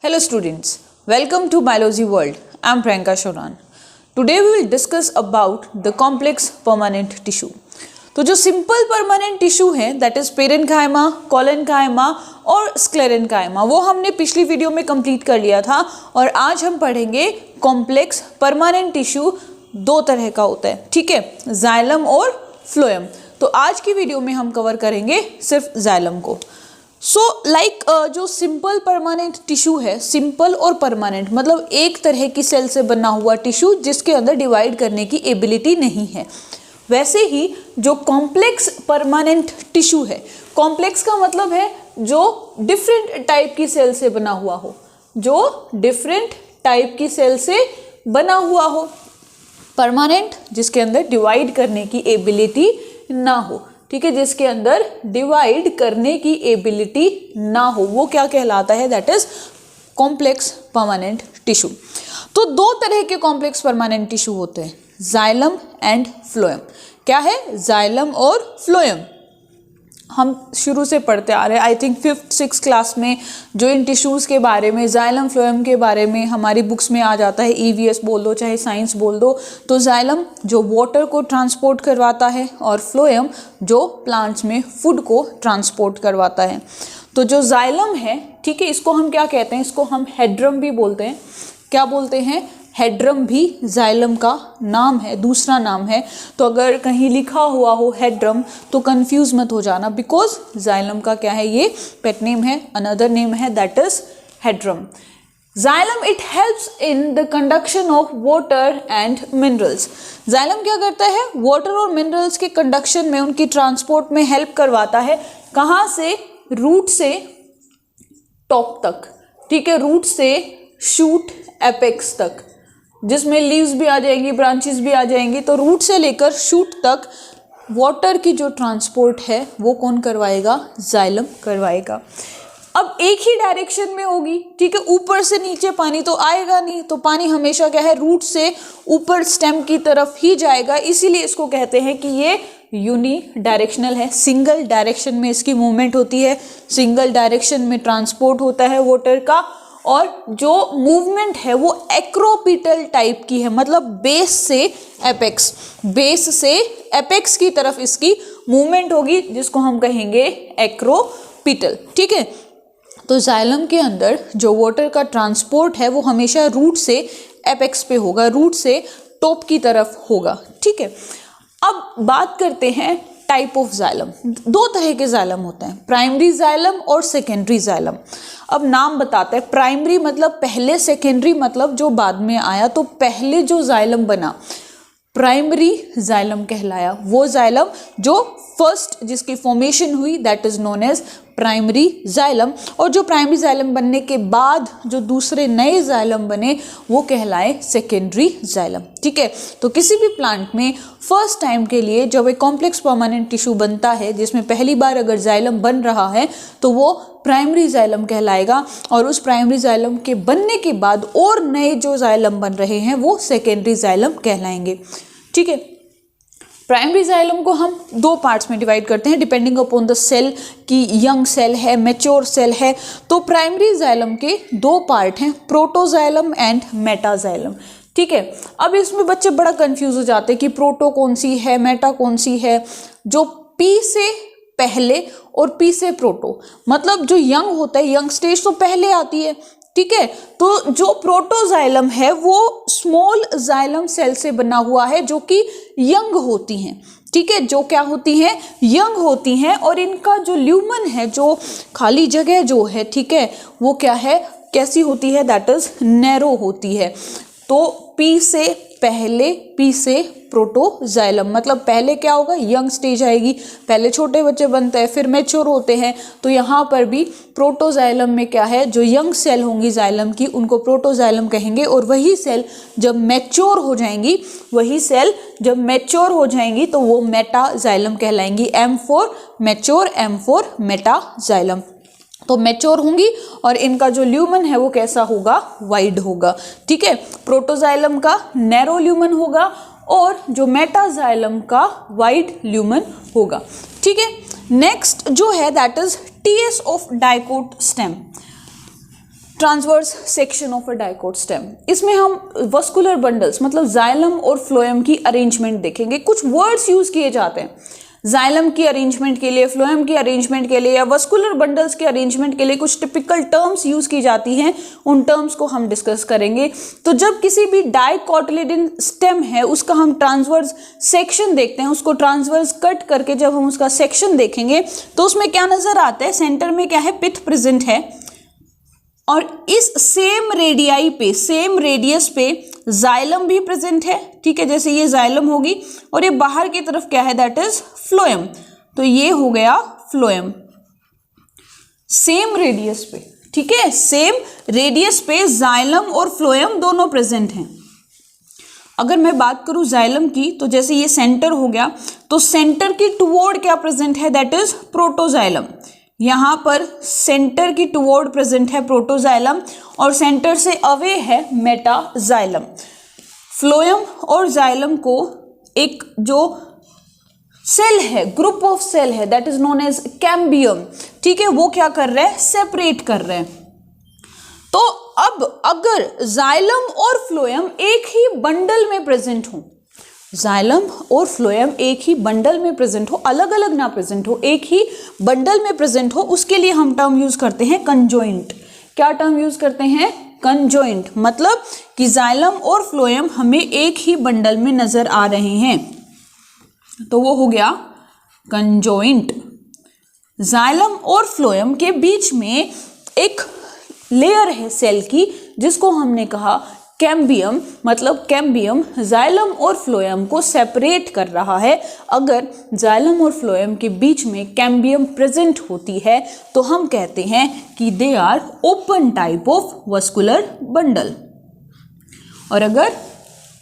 Hello students, welcome to Biology World. I am Priyanka Shoran. Today we will discuss about the complex permanent tissue. तो जो simple permanent tissue है that is parenchyma, collenchyma और sclerenchyma, वो हमने पिछली video में complete कर लिया था और आज हम पढ़ेंगे कॉम्प्लेक्स परमानेंट टिश्यू। दो तरह का होता है, ठीक है, जाइलम और फ्लोएम। तो आज की वीडियो में हम कवर करेंगे सिर्फ जाइलम को। जो सिंपल परमानेंट टिश्यू है, सिंपल और परमानेंट मतलब एक तरह की सेल से बना हुआ टिश्यू जिसके अंदर डिवाइड करने की एबिलिटी नहीं है। वैसे ही जो कॉम्प्लेक्स परमानेंट टिश्यू है, कॉम्प्लेक्स का मतलब है जो डिफरेंट टाइप की सेल से बना हुआ हो, जो डिफरेंट टाइप की सेल से बना हुआ हो। परमानेंट जिसके अंदर डिवाइड करने की एबिलिटी ना हो, ठीक है, जिसके अंदर डिवाइड करने की एबिलिटी ना हो, वो क्या कहलाता है, that is complex permanent tissue. तो दो तरह के कॉम्प्लेक्स परमानेंट टिश्यू होते हैं, जाइलम एंड फ्लोएम। क्या है, जाइलम और फ्लोएम। हम शुरू से पढ़ते आ रहे हैं, I think 5th 6th class में जो इन टिश्यूज़ के बारे में, जाइलम फ्लोएम के बारे में हमारी बुक्स में आ जाता है। EVS बोल दो चाहे साइंस बोल दो। तो जाइलम जो वाटर को ट्रांसपोर्ट करवाता है और फ्लोएम जो प्लांट्स में फूड को ट्रांसपोर्ट करवाता है। तो जो जाइलम है, ठीक है, इसको हम क्या कहते हैं, इसको हम हेड्रम भी बोलते हैं। क्या बोलते हैं, हेड्रम भी जाइलम का नाम है, दूसरा नाम है। तो अगर कहीं लिखा हुआ हो हेड्रम तो कंफ्यूज मत हो जाना, बिकॉज जाइलम का क्या है, ये पेट नेम है, अनदर नेम है, that is hadrome. Xylem it helps in the conduction of water and minerals. Xylem क्या करता है, वाटर और मिनरल्स के कंडक्शन में, उनकी ट्रांसपोर्ट में हेल्प करवाता है। कहाँ से, रूट से टॉप तक, ठीक है, रूट से शूट एपेक्स तक, जिसमें लीव्स भी आ जाएंगी, ब्रांचेस भी आ जाएंगी। तो रूट से लेकर शूट तक वाटर की जो ट्रांसपोर्ट है वो कौन करवाएगा, जाइलम करवाएगा। अब एक ही डायरेक्शन में होगी, ठीक है, ऊपर से नीचे पानी तो आएगा नहीं, तो पानी हमेशा क्या है, रूट से ऊपर स्टेम की तरफ ही जाएगा। इसीलिए इसको कहते हैं कि ये यूनी डायरेक्शनल है, सिंगल डायरेक्शन में इसकी मूवमेंट होती है, सिंगल डायरेक्शन में ट्रांसपोर्ट होता है वाटर का। और जो मूवमेंट है वो एक्रोपिटल टाइप की है, मतलब बेस से एपेक्स, बेस से एपेक्स की तरफ इसकी मूवमेंट होगी, जिसको हम कहेंगे एक्रोपिटल, ठीक है। तो जाइलम के अंदर जो वाटर का ट्रांसपोर्ट है वो हमेशा रूट से एपेक्स पे होगा, रूट से टॉप की तरफ होगा, ठीक है। अब बात करते हैं टाइप ऑफ जाइलम। दो तरह के जाइलम होते हैं, प्राइमरी जाइलम और सेकेंडरी जाइलम। अब नाम बताते हैं, प्राइमरी मतलब पहले, सेकेंडरी मतलब जो बाद में आया। तो पहले जो जाइलम बना प्राइमरी जाइलम कहलाया, वो जाइलम जो फर्स्ट जिसकी फॉर्मेशन हुई that is known as primary xylem. और जो प्राइमरी जाइलम बनने के बाद जो दूसरे नए जाइलम बने वो कहलाए सेकेंडरी जाइलम, ठीक है। तो किसी भी प्लांट में फर्स्ट टाइम के लिए जब एक कॉम्प्लेक्स परमानेंट टिश्यू बनता है, जिसमें पहली बार अगर जाइलम बन रहा है तो वो प्राइमरी जाइलम कहलाएगा। और उस प्राइमरी जाइलम के बनने के बाद और नए जो जाइलम बन रहे हैं वो सेकेंडरी जाइलम कहलाएंगे, ठीक है। प्राइमरी जाइलम को हम दो पार्ट्स में डिवाइड करते हैं डिपेंडिंग अपॉन द सेल की यंग सेल है, मैच्योर सेल है। तो प्राइमरी जाइलम के दो पार्ट हैं, प्रोटोजाइलम एंड मेटाजाइलम, ठीक है। अब इसमें बच्चे बड़ा कंफ्यूज हो जाते हैं कि प्रोटो कौन सी है, मेटा कौन सी है। जो पी से पहले और पी से प्रोटो, मतलब जो यंग होता है, यंग स्टेज तो पहले आती है, ठीक है। तो जो प्रोटोजाइलम है वो स्मॉल जाइलम सेल से बना हुआ है जो कि यंग होती हैं, ठीक है, जो क्या होती हैं, यंग होती हैं। और इनका जो ल्यूमन है, जो खाली जगह जो है, ठीक है, वो क्या है, कैसी होती है, दैट इज नैरो होती है। तो पी से पहले, पी से प्रोटोजाइलम मतलब पहले क्या होगा, यंग स्टेज आएगी, पहले छोटे बच्चे बनते हैं फिर मैच्योर होते हैं। तो यहाँ पर भी प्रोटोजाइलम में क्या है, जो यंग सेल होंगी जाइलम की उनको प्रोटोजाइलम कहेंगे। और वही सेल जब मैच्योर हो जाएंगी, वही सेल जब मैच्योर हो जाएंगी तो वो मेटाजाइलम कहलाएंगी। M for mature, M for metaxylem. तो मैच्योर होंगी और इनका जो ल्यूमन है वो कैसा होगा, वाइड होगा, ठीक है। प्रोटोजाइलम का नैरो ल्यूमन होगा और जो मेटाजाइलम का वाइड ल्यूमन होगा, ठीक है। नेक्स्ट जो है that is TS of dicot stem. Transverse section of a dicot stem. इसमें हम वस्कुलर बंडल्स मतलब जाइलम और फ्लोएम की अरेंजमेंट देखेंगे। कुछ वर्ड्स यूज किए जाते हैं जाइलम की अरेंजमेंट के लिए, फ्लोएम की अरेंजमेंट के लिए या वस्कुलर बंडल्स के अरेंजमेंट के लिए कुछ टिपिकल टर्म्स यूज की जाती हैं, उन टर्म्स को हम डिस्कस करेंगे। तो जब किसी भी डाइकोटिलेडन स्टेम है उसका हम ट्रांसवर्स सेक्शन देखते हैं, उसको ट्रांसवर्स कट करके जब हम उसका सेक्शन देखेंगे तो उसमें क्या नजर आता है, सेंटर में क्या है, पिथ प्रेजेंट है और इस सेम रेडियाई पे, सेम रेडियस पे जाइलम भी प्रेजेंट है। ठीक है, जैसे ये जाइलम होगी और ये बाहर की तरफ क्या है, दैट इज फ्लोएम। तो ये हो गया फ्लोएम सेम रेडियस पे। ठीक है, सेम रेडियस पे जाइलम और फ्लोएम दोनों प्रेजेंट हैं। अगर मैं बात करूं जाइलम की तो जैसे ये सेंटर हो गया तो सेंटर की टुवर्ड क्या प्रेजेंट है, दैट इज प्रोटोजाइलम। यहां पर सेंटर की टुवर्ड प्रेजेंट है प्रोटोजाइलम और सेंटर से अवे है मेटाजाइलम। फ्लोएम और जाइलम को एक जो सेल है, ग्रुप ऑफ सेल है, that is known as cambium. ठीक है, वो क्या कर रहे हैं, सेपरेट कर रहे हैं। तो अब अगर जाइलम और फ्लोएम एक ही बंडल में प्रेजेंट हो, जाइलम और फ्लोएम एक ही बंडल में प्रेजेंट हो, अलग अलग ना प्रेजेंट हो, एक ही बंडल में प्रेजेंट हो, उसके लिए हम टर्म यूज करते हैं कंजॉइंट। क्या टर्म यूज करते हैं, कंजॉइंट। मतलब कि जाइलम और फ्लोएम हमें एक ही बंडल में नजर आ रहे हैं, तो वो हो गया कंजॉइंट। जाइलम और फ्लोएम के बीच में एक लेयर है सेल की जिसको हमने कहा कैम्बियम। मतलब कैम्बियम जाइलम और फ्लोएम को सेपरेट कर रहा है। अगर जाइलम और फ्लोएम के बीच में कैम्बियम प्रेजेंट होती है तो हम कहते हैं कि they are open type of vascular bundle. और अगर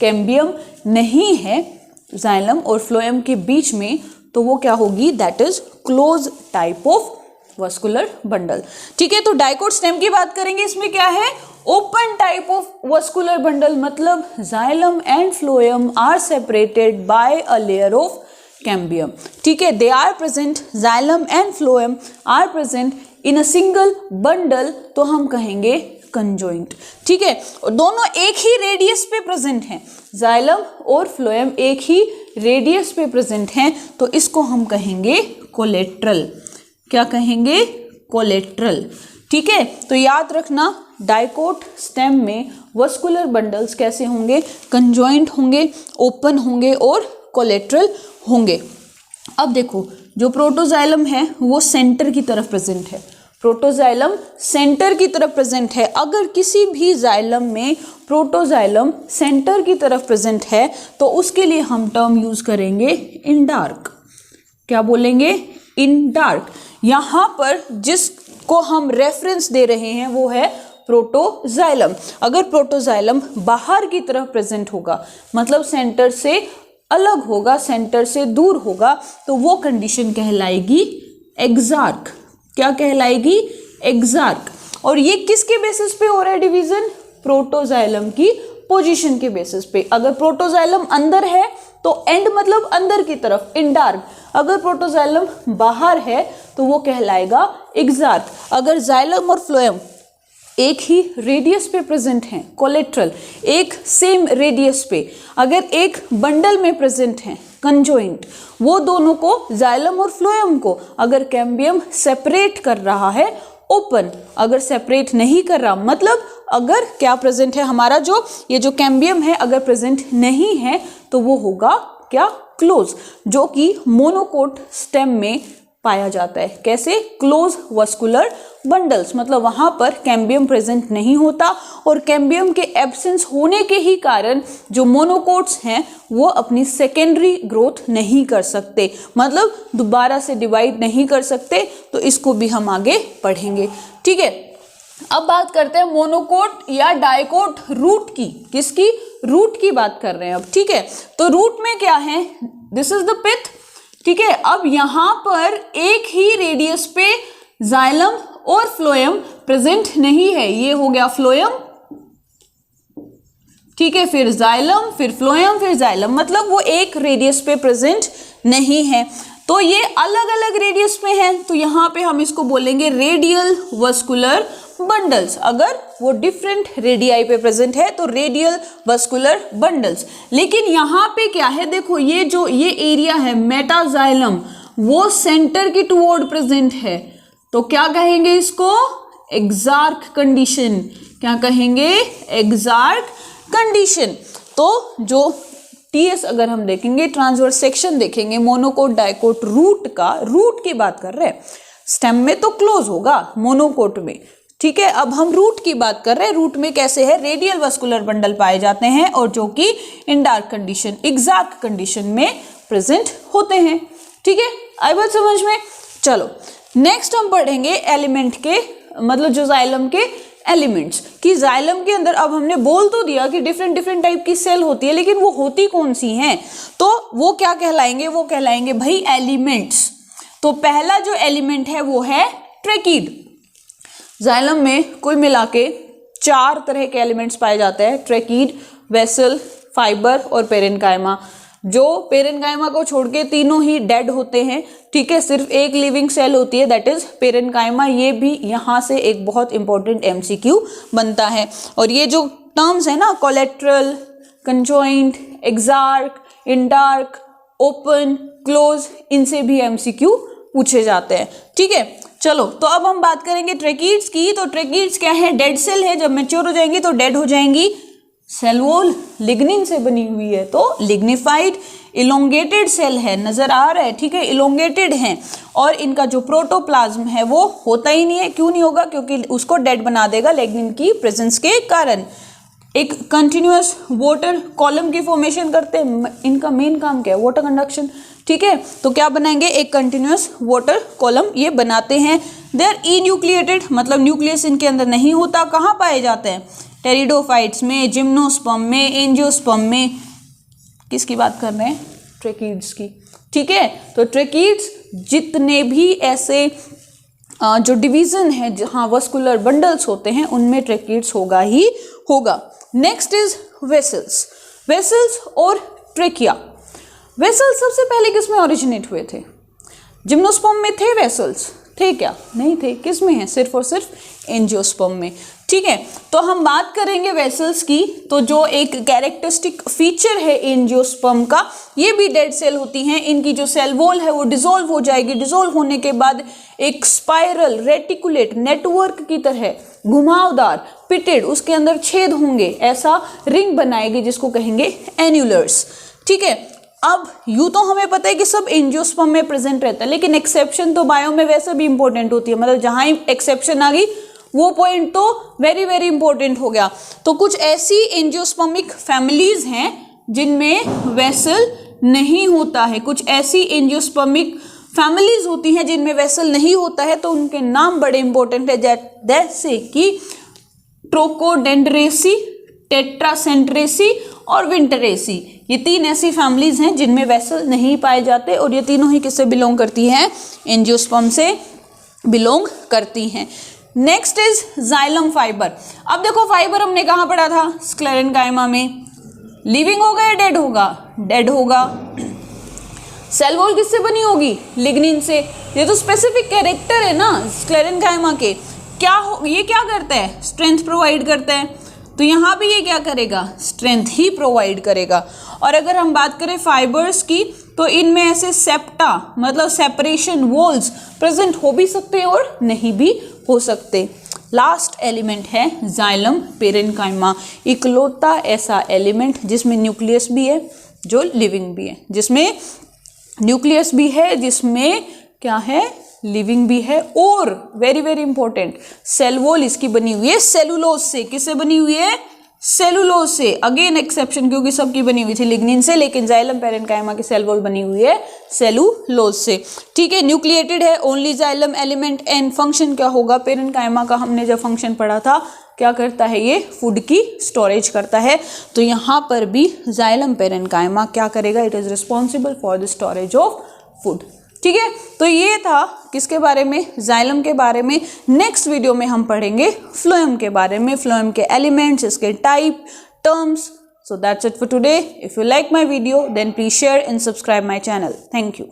कैम्बियम नहीं है जाइलम और फ्लोएम के बीच में तो वो क्या होगी, that is close type of vascular bundle. ठीक है, तो डाइकोट स्टेम की बात करेंगे, इसमें क्या है, open type of vascular bundle. मतलब xylem and phloem are separated by a layer of cambium. ठीक है, they are present, xylem and phloem are present in a single bundle, तो हम कहेंगे कंजॉइंट। ठीक है, और दोनों एक ही रेडियस पे प्रेजेंट हैं, जाइलम और फ्लोएम एक ही रेडियस पे प्रेजेंट हैं, तो इसको हम कहेंगे कोलेट्रल। क्या कहेंगे, कोलेट्रल। ठीक है, तो याद रखना डाइकोट स्टेम में वस्कुलर बंडल्स कैसे होंगे, कंजॉइंट होंगे, ओपन होंगे और कोलेट्रल होंगे। अब देखो, जो प्रोटोजाइलम है वो सेंटर की तरफ प्रेजेंट है, प्रोटोजाइलम सेंटर की तरफ प्रेजेंट है। अगर किसी भी जाइलम में प्रोटोजाइलम सेंटर की तरफ प्रेजेंट है तो उसके लिए हम टर्म यूज करेंगे इन डार्क। क्या बोलेंगे, इन डार्क। यहां पर जिसको हम रेफरेंस दे रहे हैं वो है प्रोटोजाइलम। अगर प्रोटोजाइलम बाहर की तरफ प्रेजेंट होगा, मतलब सेंटर से अलग होगा, सेंटर से दूर होगा, तो वो कंडीशन कहलाएगी एक्सार्क। क्या कहलाएगी, एक्सार्क। और ये किसके बेसिस पे हो रहा है डिवीजन, प्रोटोजाइलम की पोजीशन के बेसिस पे। अगर प्रोटोजाइलम अंदर है तो एंड मतलब अंदर की तरफ, इन डार्क। अगर प्रोटोजाइलम बाहर है तो वो कहलाएगा एक्सार्क। अगर जाइलम और फ्लोएम एक ही रेडियस पे प्रेजेंट हैं, कोलेट्रल, एक सेम रेडियस पे, अगर एक बंडल में प्रेजेंट हैं, कंजॉइंट, वो दोनों को, जाइलम और फ्लोएम को, अगर कैम्बियम सेपरेट कर रहा है, ओपन। अगर सेपरेट नहीं कर रहा, मतलब अगर क्या प्रेजेंट है हमारा, जो ये जो कैम्बियम है अगर प्रेजेंट नहीं है तो वो होगा क्या, क्लोज, जो कि मोनोकोट स्टेम में पाया जाता है। कैसे, क्लोज वस्कुलर बंडल्स, मतलब वहां पर कैम्बियम प्रेजेंट नहीं होता और कैम्बियम के एब्सेंस होने के ही कारण जो मोनोकोट्स हैं वो अपनी सेकेंडरी ग्रोथ नहीं कर सकते, मतलब दोबारा से डिवाइड नहीं कर सकते। तो इसको भी हम आगे पढ़ेंगे। ठीक है, अब बात करते हैं मोनोकोट या डाइकोट रूट की। किसकी, रूट की बात कर रहे हैं अब। ठीक है, तो रूट में क्या है, दिस इज द पिथ। ठीक है, अब यहां पर एक ही रेडियस पे जाइलम और फ्लोएम प्रेजेंट नहीं है। ये हो गया फ्लोएम, ठीक है, फिर जाइलम, फिर फ्लोएम, फिर जाइलम, मतलब वो एक रेडियस पे प्रेजेंट नहीं है। तो ये अलग अलग रेडियस में है, तो यहां पे हम इसको बोलेंगे रेडियल वस्कुलर बंडल्स, अगर वो डिफरेंट रेडियाई पे प्रेजेंट है तो रेडियल वस्कुलर बंडल्स। लेकिन यहाँ पे क्या है, देखो ये जो ये एरिया है मेटाजाइलम, वो सेंटर की टुवर्ड प्रेजेंट है, तो क्या कहेंगे इसको, एक्सार्क कंडीशन। क्या कहेंगे, एक्सार्क कंडीशन। तो जो टीएस अगर हम देखेंगे, ट्रांसवर्स सेक्शन देखेंगे मोनोकोट डाइकोट रूट का, रूट की बात कर रहे हैं, स्टेम में तो क्लोज होगा मोनोकोट में, ठीक है। अब हम रूट की बात कर रहे हैं, रूट में कैसे है, रेडियल वस्कुलर बंडल पाए जाते हैं और जो कि इन डार्क कंडीशन, एग्जैक्ट कंडीशन में प्रेजेंट होते हैं, ठीक है। आई बात समझ में। चलो नेक्स्ट हम पढ़ेंगे एलिमेंट के, मतलब जो जाइलम के एलिमेंट्स, कि जाइलम के अंदर, अब हमने बोल तो दिया कि डिफरेंट डिफरेंट टाइप की सेल होती है, लेकिन वो होती कौन सी हैं, तो वो क्या कहलाएंगे, वो कहलाएंगे भाई एलिमेंट्स। तो पहला जो एलिमेंट है वो है ट्रेकीड। जाइलम में कुल मिला के 4 तरह के एलिमेंट्स पाए जाते हैं, ट्रेकीड, वेसल, फाइबर और पेरेन्काइमा। जो पेरेन्काइमा को छोड़ के तीनों ही डेड होते हैं, ठीक है, सिर्फ एक लिविंग सेल होती है, दैट इज पेरेन्काइमा। ये भी यहाँ से एक बहुत इंपॉर्टेंट एमसीक्यू बनता है। और ये जो टर्म्स है ना, कोलेट्रल, कंजॉइंट, एक्सार्क, इंडार्क, ओपन, क्लोज, इनसे भी एमसीक्यू पूछे जाते हैं, ठीक है। चलो तो अब हम बात करेंगे ट्रेकीड्स की। तो ट्रेकीड्स क्या है, डेड सेल है, जब मैच्योर हो जाएंगी तो डेड हो जाएंगी। सेल वॉल लिग्निन से बनी हुई है, तो लिग्निफाइड इलोंगेटेड सेल है, नजर आ रहा है, ठीक है, इलोंगेटेड है। और इनका जो प्रोटोप्लाज्म है वो होता ही नहीं है, क्यों नहीं होगा, क्योंकि उसको डेड बना देगा लिग्निन की प्रेजेंस के कारण। एक कंटिन्यूअस वाटर कॉलम की फॉर्मेशन करते हैं, इनका मेन काम क्या है, वाटर कंडक्शन, ठीक है। तो क्या बनाएंगे, एक कंटिन्यूअस वाटर कॉलम ये बनाते हैं। दे आर इन्यूक्लिएटेड, मतलब न्यूक्लियस इनके अंदर नहीं होता। कहाँ पाए जाते हैं, टेरिडोफाइट्स में, जिम्नोस्पर्म में, एंजियोस्पर्म में। किसकी बात कर रहे हैं, ट्रेकीड्स की, ठीक है। तो ट्रेकीड्स जितने भी ऐसे जो डिवीजन है जहाँ वस्कुलर बंडल्स होते हैं, उनमें ट्रेकीड्स होगा ही होगा। Next is vessels. वेसल्स और ट्रेकिया। वेसल्स सबसे पहले किस में ओरिजिनेट हुए थे, जिम्नोस्पर्म में थे वेसल्स, थे क्या, नहीं थे, किस में है, सिर्फ और सिर्फ एंजियोस्पर्म में, ठीक है। तो हम बात करेंगे वेसल्स की, तो जो एक कैरेक्टरिस्टिक फीचर है एंजियोस्पर्म का, ये भी डेड सेल होती हैं। इनकी जो सेल वॉल है वो डिसॉल्व हो जाएगी, डिसॉल्व होने के बाद एक स्पाइरल रेटिकुलेट नेटवर्क की तरह घुमावदार पिटेड, उसके अंदर छेद होंगे, ऐसा रिंग बनाएगी जिसको कहेंगे एन्यूलर्स, ठीक है। अब यूं तो हमें पता है कि सब एंजियोस्पर्म में प्रेजेंट रहता है, लेकिन एक्सेप्शन तो बायो में वैसे भी इंपॉर्टेंट होती है, मतलब जहां एक्सेप्शन आ गई वो पॉइंट तो वेरी वेरी इंपॉर्टेंट हो गया। तो कुछ ऐसी एंजियोस्पर्मिक फैमिलीज हैं जिनमें वेसल नहीं होता है, कुछ ऐसी एंजियोस्पर्मिक फैमिलीज होती हैं जिनमें वेसल नहीं होता है, तो उनके नाम बड़े इंपॉर्टेंट है, जैसे कि ट्रोकोडेंड्रेसी, टेट्रासेंट्रेसी और विंटरेसी। ये 3 ऐसी फैमिलीज हैं जिनमें वेसल नहीं पाए जाते, और ये तीनों ही किससे बिलोंग करती हैं, एंजियोस्पर्म से बिलोंग करती हैं। Next is xylem fibre. अब देखो फाइबर हमने कहाँ पढ़ा था, स्क्लेरेन्काइमा में। लिविंग होगा या डेड होगा, डेड होगा। सेल वॉल किससे बनी होगी, लिग्निन से। ये तो स्पेसिफिक कैरेक्टर है ना स्क्लेरेन्काइमा के। क्या हो, ये क्या करता है, स्ट्रेंथ प्रोवाइड करता है, तो यहाँ पे ये क्या करेगा, स्ट्रेंथ ही प्रोवाइड करेगा। और अगर हम बात करें फाइबर्स की, तो इनमें ऐसे सेप्टा, मतलब सेपरेशन वॉल्स प्रेजेंट हो भी सकते हैं और नहीं भी हो सकते। लास्ट एलिमेंट है जाइलम पेरेन्काइमा, इकलौता ऐसा एलिमेंट जिसमें न्यूक्लियस भी है, जो लिविंग भी है, जिसमें न्यूक्लियस भी है, जिसमें क्या है, लिविंग भी है, और very very important cell wall इसकी बनी हुई है सेलुलोज से। किससे बनी हुई है, सेलुलोज से। अगेन एक्सेप्शन, क्योंकि सबकी बनी हुई थी लिग्निन से, लेकिन जाइलम पेरेन्काइमा की सेल वॉल बनी हुई है सेलुलोज से, ठीक है। न्यूक्लिएटेड है only xylem element. And function क्या होगा, पेरेन्काइमा का हमने जब फंक्शन पढ़ा था, क्या करता है, ये फूड की स्टोरेज करता है। तो यहाँ पर भी जाइलम पेरेन्काइमा क्या करेगा, it is responsible for the storage of food, ठीक है। तो ये था किसके बारे में, जाइलम के बारे में। नेक्स्ट वीडियो में हम पढ़ेंगे फ्लोएम के बारे में, फ्लोएम के एलिमेंट्स, इसके type, terms. So that's it for today. If you like my video then please share and subscribe my channel. Thank you.